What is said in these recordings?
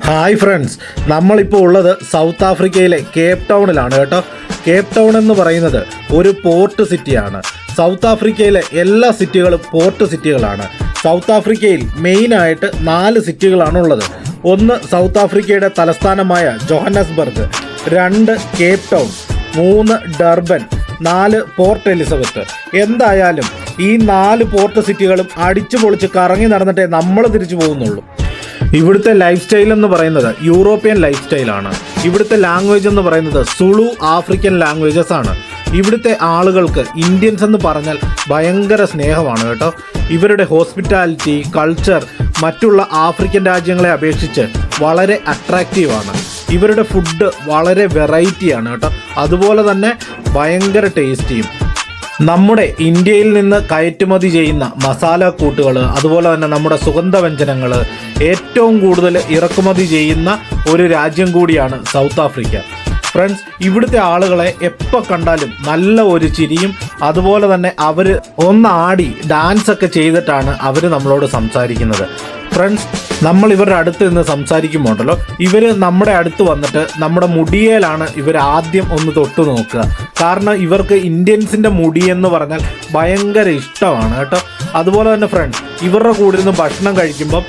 Hi friends, നമ്മളിപ്പോൾ ഉള്ളത് south ആഫ്രിക്കയിലെ കേപ്പ് ടൗണിലാണ് കേട്ടോ. കേപ്പ് ടൗൺ എന്ന് പറയുന്നത് ഒരു പോർട്ട് സിറ്റിയാണ്. സൗത്ത് ആഫ്രിക്കയിലെ എല്ലാ സിറ്റികളും പോർട്ട് സിറ്റികളാണ്. സൗത്ത് ആഫ്രിക്കയിൽ മെയിനായിട്ട് 4 സിറ്റികളാണുള്ളത്. ഒന്ന് സൗത്ത് ആഫ്രിക്കയുടെ തലസ്ഥാനമായ Johannesburg, 2 Cape town, 3 Durban, 4 port Elizabeth. എന്തായാലും ഈ 4 പോർട്ട് സിറ്റികളും അടിച്ചു പൊളിച്ച് കറങ്ങി നടന്നിട്ടേ നമ്മൾ തിരിച്ചു പോകുന്നുള്ളൂ. ഇവിടുത്തെ ലൈഫ് സ്റ്റൈൽ എന്ന് പറയുന്നത് യൂറോപ്യൻ ലൈഫ് സ്റ്റൈലാണ്. ഇവിടുത്തെ ലാംഗ്വേജ് എന്ന് പറയുന്നത് സുളു ആഫ്രിക്കൻ ലാംഗ്വേജസ് ആണ്. ഇവിടുത്തെ ആളുകൾക്ക് ഇന്ത്യൻസ് എന്ന് പറഞ്ഞാൽ ഭയങ്കര സ്നേഹമാണ് കേട്ടോ. ഇവരുടെ ഹോസ്പിറ്റാലിറ്റി, കൾച്ചർ മറ്റുള്ള ആഫ്രിക്കൻ രാജ്യങ്ങളെ അപേക്ഷിച്ച് വളരെ അട്രാക്റ്റീവാണ്. ഇവരുടെ ഫുഡ് വളരെ വെറൈറ്റിയാണ് കേട്ടോ. അതുപോലെ തന്നെ ഭയങ്കര ടേസ്റ്റിയും. നമ്മുടെ ഇന്ത്യയിൽ നിന്ന് കയറ്റുമതി ചെയ്യുന്ന മസാല കൂട്ടുകൾ, അതുപോലെ തന്നെ നമ്മുടെ സുഗന്ധവ്യഞ്ജനങ്ങൾ ഏറ്റവും കൂടുതൽ ഇറക്കുമതി ചെയ്യുന്ന ഒരു രാജ്യം കൂടിയാണ് സൗത്ത് ആഫ്രിക്ക. ഫ്രണ്ട്സ്, ഇവിടുത്തെ ആളുകളെ എപ്പോൾ കണ്ടാലും നല്ല ഒരു ചിരിയും അതുപോലെ തന്നെ അവർ ഒന്നാടി ഡാൻസ് ഒക്കെ ചെയ്തിട്ടാണ് അവർ നമ്മളോട് സംസാരിക്കുന്നത്. ഫ്രണ്ട്സ്, നമ്മൾ ഇവരുടെ അടുത്ത് നിന്ന് സംസാരിക്കുമ്പോണ്ടല്ലോ, ഇവർ നമ്മുടെ അടുത്ത് വന്നിട്ട് നമ്മുടെ മുടിയേലാണ് ഇവർ ആദ്യം ഒന്ന് തൊട്ട് നോക്കുക. കാരണം ഇവർക്ക് ഇന്ത്യൻസിൻ്റെ മുടിയെന്ന് പറഞ്ഞാൽ ഭയങ്കര ഇഷ്ടമാണ് കേട്ടോ. അതുപോലെ തന്നെ ഫ്രണ്ട്സ്, ഇവരുടെ കൂടെ നിന്ന് ഭക്ഷണം കഴിക്കുമ്പം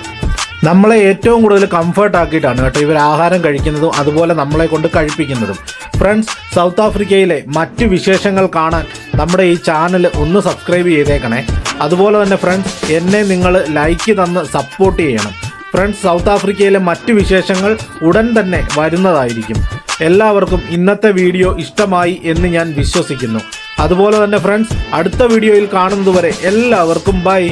നമ്മളെ ഏറ്റവും കൂടുതൽ കംഫർട്ട് ആക്കിയിട്ടാണ് കേട്ടോ ഇവർ ആഹാരം കഴിക്കുന്നതും അതുപോലെ നമ്മളെ കൊണ്ട് കഴിപ്പിക്കുന്നതും. ഫ്രണ്ട്സ്, സൗത്ത് ആഫ്രിക്കയിലെ മറ്റ് വിശേഷങ്ങൾ കാണാൻ നമ്മുടെ ഈ ചാനൽ ഒന്ന് സബ്സ്ക്രൈബ് ചെയ്തേക്കണേ. അതുപോലെ തന്നെ ഫ്രണ്ട്സ്, എന്നെ നിങ്ങൾ ലൈക്ക് തന്ന് സപ്പോർട്ട് ചെയ്യണം. ഫ്രണ്ട്സ്, സൗത്ത് ആഫ്രിക്കയിലെ മറ്റ് വിശേഷങ്ങൾ ഉടൻ തന്നെ വരുന്നതായിരിക്കും. എല്ലാവർക്കും ഇന്നത്തെ വീഡിയോ ഇഷ്ടമായി എന്ന് ഞാൻ വിശ്വസിക്കുന്നു. അതുപോലെ തന്നെ ഫ്രണ്ട്സ്, അടുത്ത വീഡിയോയിൽ കാണുന്നതുവരെ എല്ലാവർക്കും ബൈ.